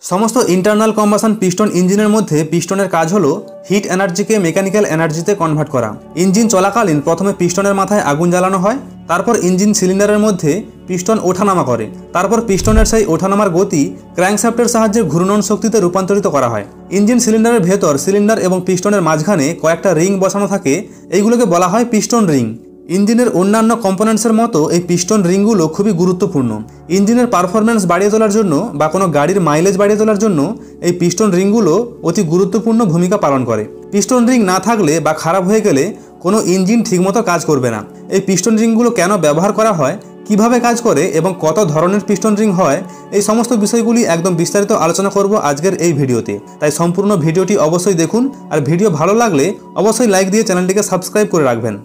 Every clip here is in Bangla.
समस्त इंटरनल कम्बासन पिस्टन इंजिनेर मध्य पिस्टनेर काज हलो हिट एनार्जी के मेकानिकल एनार्जीते कनभार्ट करा। इंजिन चलाकालीन प्रथमे पिस्टनेर माथाय आगुन जालानो हय, तारपर इंजिन सिलिंडारेर मध्य पिस्टन ओठानामा करे, तारपर पिस्टनेर सेई ओठानामार गति क्रैंकशाफ्टेर साहाज्ये घूर्णन शक्तिते रूपान्तरित करा हय। इंजिन सिलिंडारेर भेतर सिलिंडार एबं पिस्टनेर माझखाने कयेकटा रिंग बसानो थाके, एइगुलोके बला हय पिस्टन रिंग। इंजिनेर अन्यान्य कम्पोनेंट्सेर मतो এই পিস্টন রিংগুলো খুবই গুরুত্বপূর্ণ। ইঞ্জিনের পারফরম্যান্স বাড়িয়ে তোলার জন্য বা কোনো গাড়ির মাইলেজ বাড়িয়ে তোলার জন্য এই পিস্টন রিংগুলো অতি গুরুত্বপূর্ণ ভূমিকা পালন করে। পিস্টন রিং না থাকলে বা খারাপ হয়ে গেলে কোনো ইঞ্জিন ঠিকমতো কাজ করবে না। এই পিস্টন রিংগুলো কেন ব্যবহার করা হয়, কিভাবে কাজ করে এবং কত ধরনের পিস্টন রিং হয়, এই সমস্ত বিষয়গুলি একদম বিস্তারিত আলোচনা করব আজকের এই ভিডিওতে। তাই সম্পূর্ণ ভিডিওটি অবশ্যই দেখুন, আর ভিডিও ভালো লাগলে অবশ্যই লাইক দিয়ে চ্যানেলটিকে সাবস্ক্রাইব করে রাখবেন।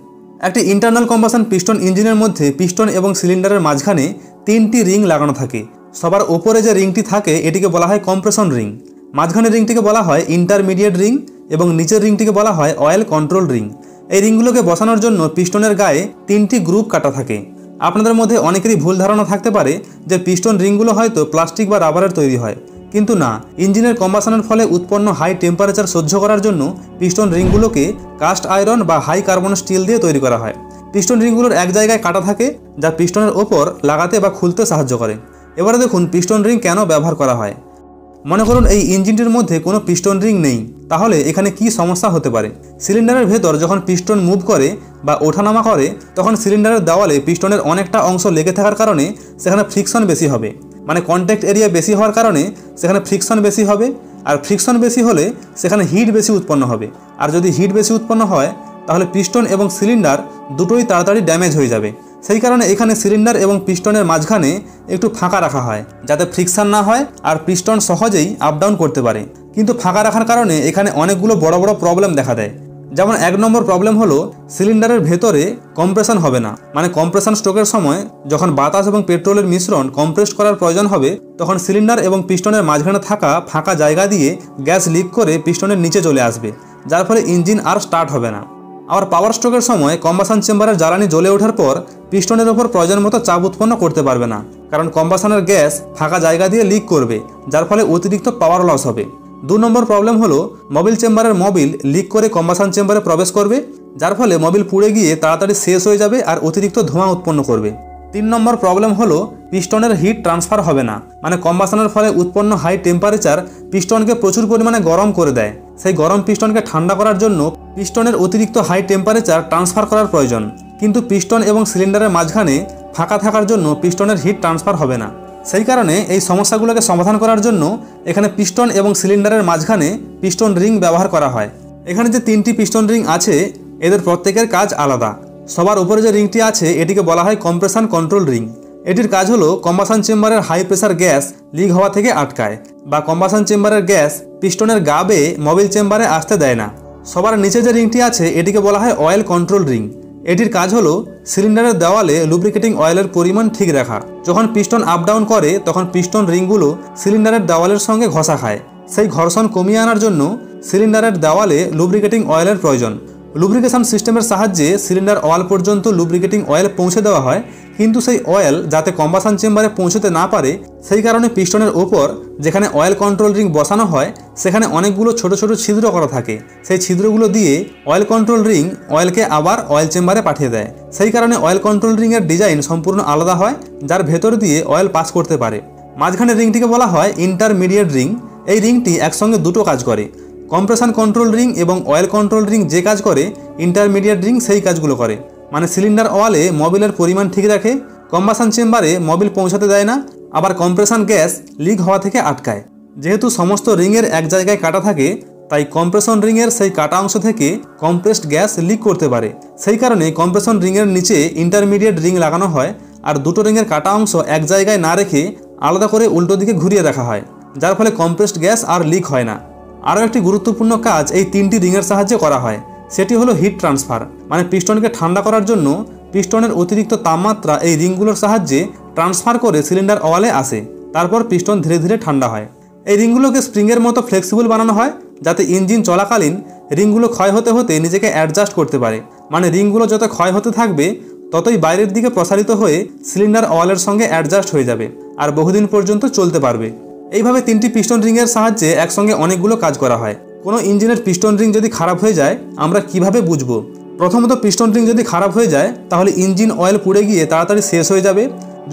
একটি ইন্টারনাল কম্বাসন পিস্টন ইঞ্জিনের মধ্যে পিস্টন এবং সিলিন্ডারের মাঝখানে তিনটি রিং লাগানো থাকে। সবার উপরে যে রিংটি থাকে এটিকে বলা হয় কম্প্রেশন রিং, মাঝখানের রিংটিকে বলা হয় ইন্টারমিডিয়েট রিং এবং নিচের রিংটিকে বলা হয় অয়েল কন্ট্রোল রিং। এই রিংগুলোকে বসানোর জন্য পিস্টনের গায়ে তিনটি গ্রুপ কাটা থাকে। আপনাদের মধ্যে অনেকেরই ভুল ধারণা থাকতে পারে যে পিস্টন রিংগুলো হয়তো প্লাস্টিক বা রাবারের তৈরি হয়, কিন্তু না, ইঞ্জিনের কম্বাসনের ফলে উৎপন্ন হাই টেম্পারেচার সহ্য করার জন্য পিস্টন রিংগুলোকে কাস্ট আয়রন বা হাই কার্বন স্টিল দিয়ে তৈরি করা হয়। পিস্টন রিংগুলোর এক জায়গায় কাটা থাকে যা পিস্টনের ওপর লাগাতে বা খুলতে সাহায্য করে। এবারে দেখুন পিস্টন রিং কেন ব্যবহার করা হয়। মনে করুন এই ইঞ্জিনটির মধ্যে কোনো পিস্টন রিং নেই, তাহলে এখানে কি সমস্যা হতে পারে। সিলিন্ডারের ভেতর যখন পিস্টন মুভ করে বা ওঠানামা করে তখন সিলিন্ডারের দেওয়ালে পিস্টনের অনেকটা অংশ লেগে থাকার কারণে সেখানে ফ্রিকশন বেশি হবে, মানে কন্ট্যাক্ট এরিয়া বেশি হওয়ার কারণে সেখানে ফ্রিকশন বেশি হবে, আর ফ্রিকশন বেশি হলে সেখানে হিট বেশি উৎপন্ন হবে, আর যদি হিট বেশি উৎপন্ন হয় তাহলে পিস্টন এবং সিলিন্ডার দুটোই তাড়াতাড়ি ড্যামেজ হয়ে যাবে। সেই কারণে এখানে সিলিন্ডার এবং পিস্টনের মাঝখানে একটু ফাঁকা রাখা হয় যাতে ফ্রিকশন না হয় আর পিস্টন সহজেই আপ ডাউন করতে পারে। কিন্তু ফাঁকা রাখার কারণে এখানে অনেকগুলো বড় বড় প্রবলেম দেখা দেয়। যেমন এক নম্বর প্রবলেম হলো সিলিন্ডারের ভেতরে কম্প্রেশন হবে না, মানে কম্প্রেশন স্ট্রোকের সময় যখন বাতাস এবং পেট্রোলের মিশ্রণ কম্প্রেস করার প্রয়োজন হবে তখন সিলিন্ডার এবং পিস্টনের মাঝখানে থাকা ফাঁকা জায়গা দিয়ে গ্যাস লিক করে পিস্টনের নিচে চলে আসবে, যার ফলে ইঞ্জিন আর স্টার্ট হবে না। আবার পাওয়ার স্ট্রোকের সময় কম্বাসন চেম্বারের জ্বালানি জ্বলে ওঠার পর পিস্টনের ওপর প্রয়োজন মতো চাপ উৎপন্ন করতে পারবে না, কারণ কম্বাসনের গ্যাস ফাঁকা জায়গা দিয়ে লিক করবে, যার ফলে অতিরিক্ত পাওয়ার লস হবে। 2 নম্বর প্রবলেম হলো মোবিল চেম্বারের মোবিল লিক করে কম্বাসন চেম্বারে প্রবেশ করবে, যার ফলে মোবিল পুড়ে গিয়ে তাড়াতাড়ি শেষ হয়ে যাবে আর অতিরিক্ত ধোঁয়া উৎপন্ন করবে। 3 নম্বর প্রবলেম হলো পিস্টনের হিট ট্রান্সফার হবে না, মানে কম্বাসনের ফলে উৎপন্ন হাই টেম্পারেচার পিস্টনকে প্রচুর পরিমাণে গরম করে দেয়। সেই গরম পিস্টনকে ঠান্ডা করার জন্য পিস্টনের অতিরিক্ত হাই টেম্পারেচার ট্রান্সফার করার প্রয়োজন, কিন্তু পিস্টন এবং সিলিন্ডারের মাঝখানে ফাঁকা থাকার জন্য পিস্টনের হিট ট্রান্সফার হবে না। সেই কারণে এই সমস্যাগুলোকে সমাধান করার জন্য এখানে পিস্টন এবং সিলিন্ডারের মাঝখানে পিস্টন রিং ব্যবহার করা হয়। এখানে যে 3টি পিস্টন রিং আছে এদের প্রত্যেকের কাজ আলাদা। সবার উপরে যে রিংটি আছে এটিকে বলা হয় কম্প্রেশন কন্ট্রোল রিং। এটির কাজ হলো কম্বাসন চেম্বারের হাই প্রেসার গ্যাস লিক হওয়া থেকে আটকায়, বা কম্বাসন চেম্বারের গ্যাস পিস্টনের গা বেয়ে মোবিল চেম্বারে আসতে দেয় না। সবার নিচে যে রিংটি আছে এটিকে বলা হয় অয়েল কন্ট্রোল রিং। এটির কাজ হলো সিলিন্ডারের দেওয়ালে লুব্রিকেটিং অয়েলের পরিমাণ ঠিক রাখা। যখন পিস্টন আপ ডাউন করে তখন পিস্টন রিংগুলো সিলিন্ডারের দেওয়ালের সঙ্গে ঘষা খায়। সেই ঘর্ষণ কমিয়ে আনার জন্য সিলিন্ডারের দেওয়ালে লুব্রিকেটিং অয়েলের প্রয়োজন। লুব্রিকেশন সিস্টেমের সাহায্যে সিলিন্ডার ওয়াল পর্যন্ত লুব্রিকেটিং অয়েল পৌঁছে দেওয়া হয়, কিন্তু সেই অয়েল যাতে কম্বাসন চেম্বারে পৌঁছতে না পারে সেই কারণে পিস্টনের ওপর যেখানে অয়েল কন্ট্রোল রিং বসানো হয় সেখানে অনেকগুলো ছোট ছোট ছিদ্র করা থাকে। সেই ছিদ্রগুলো দিয়ে অয়েল কন্ট্রোল রিং অয়েলকে আবার অয়েল চেম্বারে পাঠিয়ে দেয়। সেই কারণে অয়েল কন্ট্রোল রিংয়ের ডিজাইন সম্পূর্ণ আলাদা হয়, যার ভেতর দিয়ে অয়েল পাস করতে পারে। মাঝখানের রিংটিকে বলা হয় ইন্টারমিডিয়েট রিং। এই রিংটি একসঙ্গে দুটো কাজ করে। কম্প্রেশন কন্ট্রোল রিং এবং অয়েল কন্ট্রোল রিং যে কাজ করে ইন্টারমিডিয়েট রিং সেই কাজগুলো করে, মানে সিলিন্ডার ওয়ালে মোবিলের পরিমাণ ঠিক রাখে, কম্বাসন চেম্বারে মোবিল পৌঁছাতে দেয় না, আবার কম্প্রেশন গ্যাস লিক হওয়া থেকে আটকায়। যেহেতু সমস্ত রিংয়ের এক জায়গায় কাটা থাকে তাই কম্প্রেশন রিংয়ের সেই কাটা অংশ থেকে কম্প্রেসড গ্যাস লিক করতে পারে। সেই কারণে কম্প্রেশন রিংয়ের নিচে ইন্টারমিডিয়েট রিং লাগানো হয়, আর দুটো রিংয়ের কাটা অংশ এক জায়গায় না রেখে আলাদা করে উল্টো দিকে ঘুরিয়ে রাখা হয়, যার ফলে কম্প্রেসড গ্যাস আর লিক হয় না। আরও একটি গুরুত্বপূর্ণ কাজ এই 3টি রিংয়ের সাহায্যে করা হয়, সেটি হলো হিট ট্রান্সফার, মানে পিস্টনকে ঠান্ডা করার জন্য পিস্টনের অতিরিক্ত তাপমাত্রা এই রিংগুলোর সাহায্যে ট্রান্সফার করে সিলিন্ডার ওয়ালে আসে, তারপর পিস্টন ধীরে ধীরে ঠান্ডা হয়। এই রিংগুলোকে স্প্রিংয়ের মতো ফ্লেক্সিবল বানানো হয় যাতে ইঞ্জিন চলাকালীন রিংগুলো ক্ষয় হতে হতে নিজেকে অ্যাডজাস্ট করতে পারে, মানে রিংগুলো যত ক্ষয় হতে থাকবে ততই বাইরের দিকে প্রসারিত হয়ে সিলিন্ডার ওয়ালের সঙ্গে অ্যাডজাস্ট হয়ে যাবে আর বহুদিন পর্যন্ত চলতে পারবে। এইভাবে 3টি পিস্টন রিংয়ের সাহায্যে একসঙ্গে অনেকগুলো কাজ করা হয়। কোনো ইঞ্জিনের পিস্টন রিং যদি খারাপ হয়ে যায় আমরা কিভাবে বুঝবো? প্রথমত পিস্টন রিং যদি খারাপ হয়ে যায় তাহলে ইঞ্জিন অয়েল পুড়ে গিয়ে তাড়াতাড়ি শেষ হয়ে যাবে।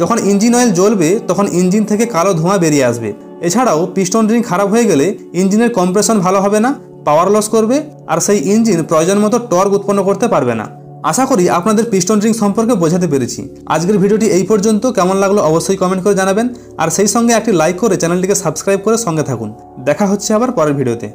যখন ইঞ্জিন অয়েল জ্বলবে তখন ইঞ্জিন থেকে কালো ধোঁয়া বেরিয়ে আসবে। এছাড়াও পিস্টন রিং খারাপ হয়ে গেলে ইঞ্জিনের কম্প্রেশন ভালো হবে না, পাওয়ার লস করবে, আর সেই ইঞ্জিন প্রয়োজন মতো টর্ক উৎপন্ন করতে পারবে না। আশা করি আপনাদের পিস্টন রিং সম্পর্কে বোঝাতে পেরেছি। আজকের ভিডিওটি এই পর্যন্ত। কেমন লাগলো অবশ্যই কমেন্ট করে জানাবেন, আর সেই সঙ্গে একটি লাইক করে চ্যানেলটিকে সাবস্ক্রাইব করে সঙ্গে থাকুন। দেখা হচ্ছে আবার পরের ভিডিওতে।